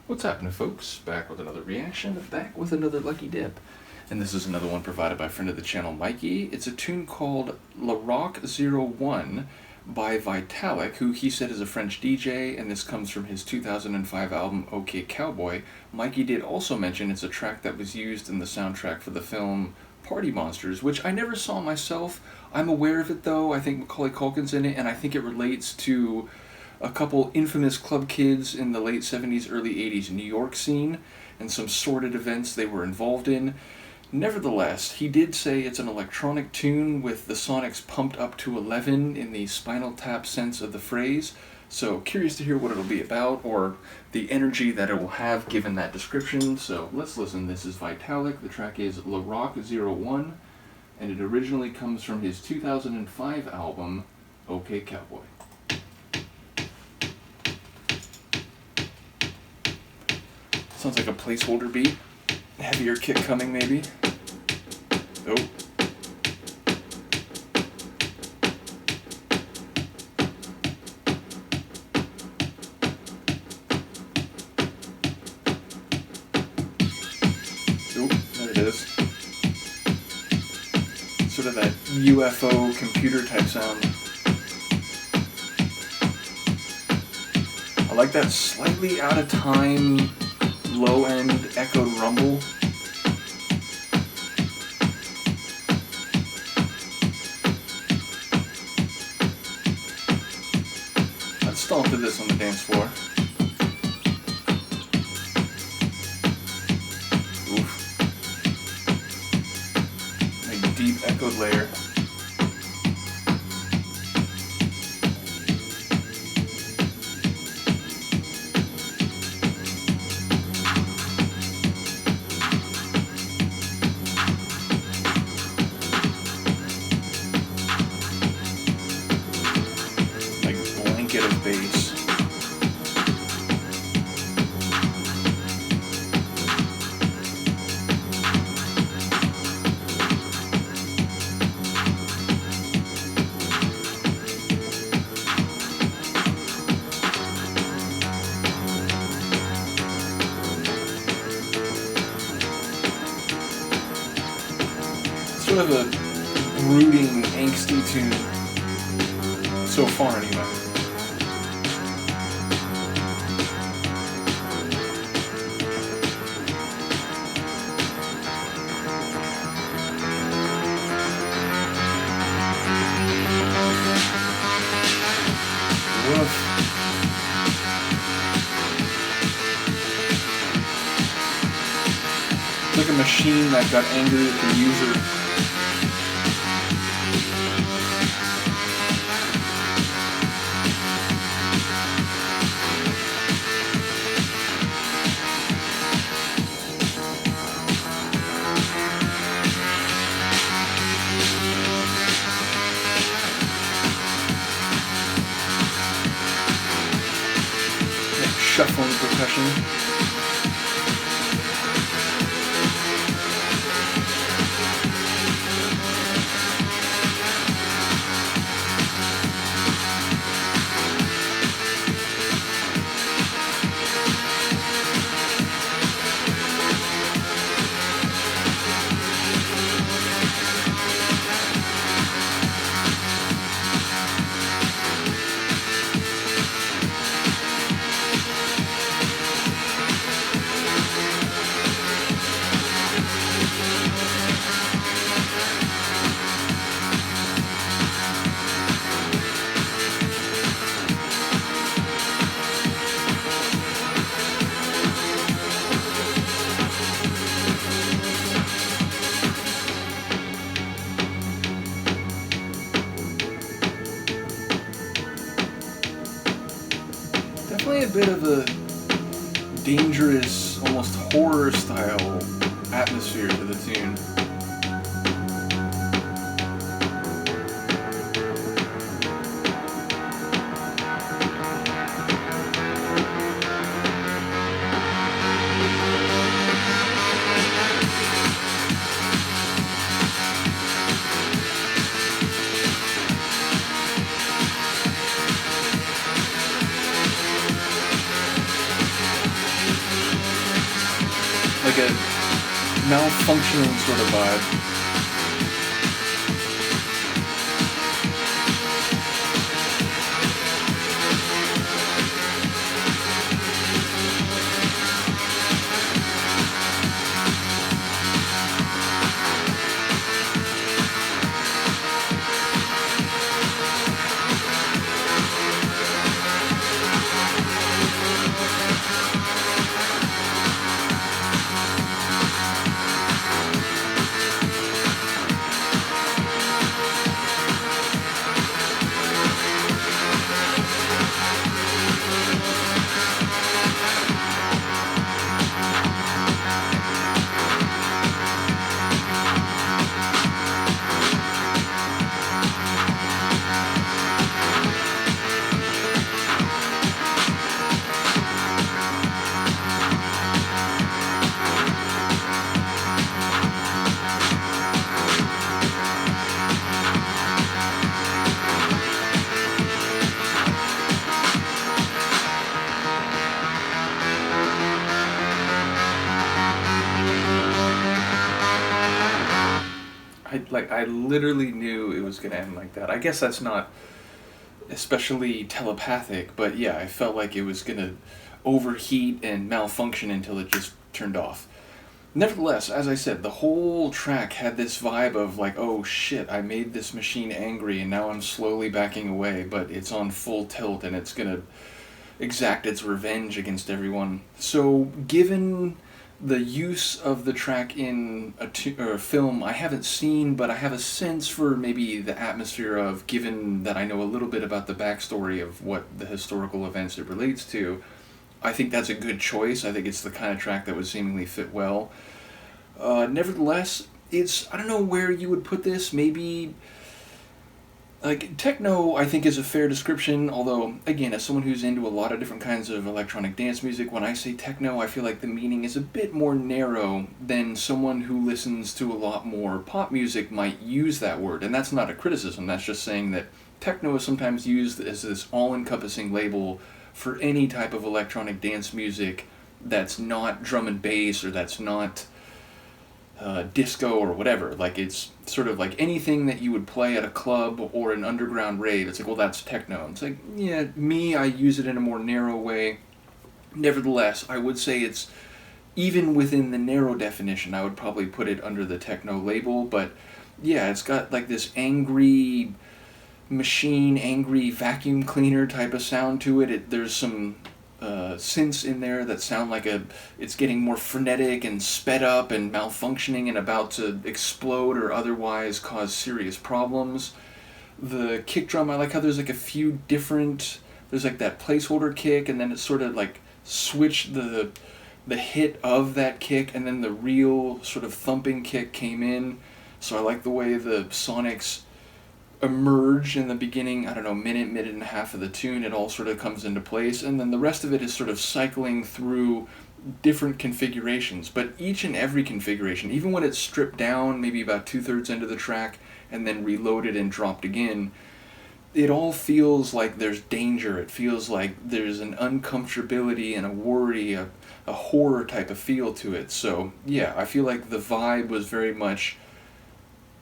What's happening, folks? Back with another reaction, back with another lucky dip. And this is another one provided by friend of the channel, Mikey. It's a tune called La Rock 01 by Vitalic, who he said is a French DJ, and this comes from his 2005 album, OK Cowboy. Mikey did also mention it's a track that was used in the soundtrack for the film Party Monsters, which I never saw myself. I'm aware of it, though. I think Macaulay Culkin's in it, and I think it relates to a couple infamous club kids in the late 70s, early 80s New York scene, and some sordid events they were involved in. Nevertheless, he did say it's an electronic tune with the sonics pumped up to 11 in the Spinal Tap sense of the phrase, so curious to hear what it'll be about, or the energy that it will have given that description. So let's listen. This is Vitalic. The track is La Rock 01, and it originally comes from his 2005 album, OK Cowboy. Sounds like a placeholder beat. Heavier kick coming, maybe. Oh. Oh, there it is. Sort of that UFO computer type sound. I like that slightly out of time low-end echoed rumble. Let's stomp to this on the dance floor. Oof. A deep echoed layer. Of bass. Sort of a brooding, angsty tune so far, anyway. It's like a machine that got angry at the user. Shuffling percussion. Definitely a bit of a dangerous, almost horror style atmosphere to the tune. like a malfunctioning sort of vibe. I literally knew it was gonna end like that. I guess that's not especially telepathic, but yeah, I felt like it was gonna overheat and malfunction until it just turned off. Nevertheless, as I said, the whole track had this vibe of like, oh shit, I made this machine angry and now I'm slowly backing away, but it's on full tilt and it's gonna exact its revenge against everyone. So, given the use of the track in a film I haven't seen, but I have a sense for maybe the atmosphere of, given that I know a little bit about the backstory of what the historical events it relates to, I think that's a good choice. I think it's the kind of track that would seemingly fit well. Nevertheless, I don't know where you would put this, maybe... Like, techno, I think, is a fair description, although, again, as someone who's into a lot of different kinds of electronic dance music, when I say techno, I feel like the meaning is a bit more narrow than someone who listens to a lot more pop music might use that word. And that's not a criticism, that's just saying that techno is sometimes used as this all-encompassing label for any type of electronic dance music that's not drum and bass, or that's not disco or whatever. Like, it's sort of like anything that you would play at a club or an underground rave. It's like, well, that's techno. It's like, yeah, I use it in a more narrow way. Nevertheless, I would say it's, even within the narrow definition, I would probably put it under the techno label. But yeah, it's got like this angry machine, angry vacuum cleaner type of sound to it. There's some synths in there that sound like it's getting more frenetic and sped up and malfunctioning and about to explode or otherwise cause serious problems. The kick drum, I like how there's like a few different, there's like that placeholder kick, and then it's sort of like switched the hit of that kick, and then the real sort of thumping kick came in. So I like the way the sonics emerge in the beginning, I don't know, minute and a half of the tune. It all sort of comes into place, and then the rest of it is sort of cycling through different configurations. But each and every configuration, even when it's stripped down maybe about 2/3 into the track and then reloaded and dropped again, it all feels like there's danger. It feels like there's an uncomfortability and a worry, a horror type of feel to it. So yeah, I feel like the vibe was very much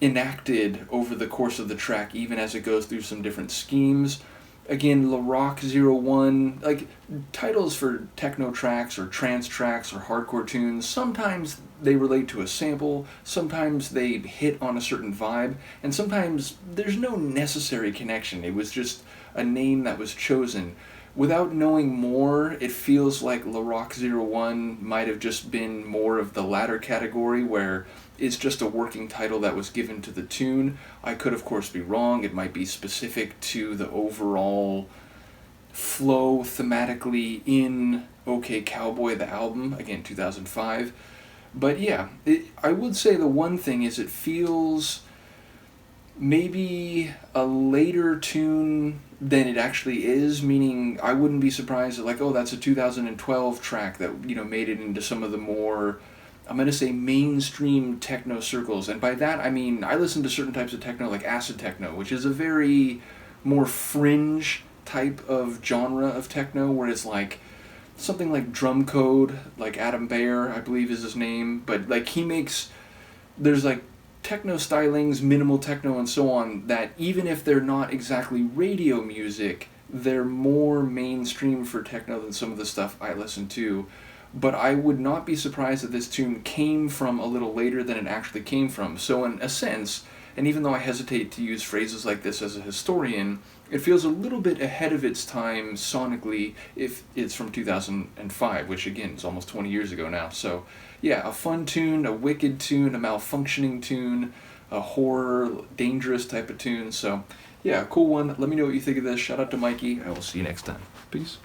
enacted over the course of the track, even as it goes through some different schemes. Again, LaRock01, like, titles for techno tracks or trance tracks or hardcore tunes, sometimes they relate to a sample, sometimes they hit on a certain vibe, and sometimes there's no necessary connection. It was just a name that was chosen. Without knowing more, it feels like LaRock01 might have just been more of the latter category, where it's just a working title that was given to the tune. I could, of course, be wrong. It might be specific to the overall flow thematically in OK Cowboy, the album, again, 2005. But yeah, I would say the one thing is it feels maybe a later tune than it actually is, meaning I wouldn't be surprised that, like, oh, that's a 2012 track that, you know, made it into some of the more, I'm going to say, mainstream techno circles. And by that, I mean, I listen to certain types of techno, like acid techno, which is a very more fringe type of genre of techno, where it's like something like Drum Code, like Adam Beyer, I believe is his name, but like he makes, there's like techno stylings, minimal techno and so on, that even if they're not exactly radio music, they're more mainstream for techno than some of the stuff I listen to. But I would not be surprised that this tune came from a little later than it actually came from. So in a sense, and even though I hesitate to use phrases like this as a historian, it feels a little bit ahead of its time sonically if it's from 2005, which again is almost 20 years ago now. So yeah, a fun tune, a wicked tune, a malfunctioning tune, a horror, dangerous type of tune. So yeah, cool one. Let me know what you think of this. Shout out to Mikey. I will see you next time. Peace.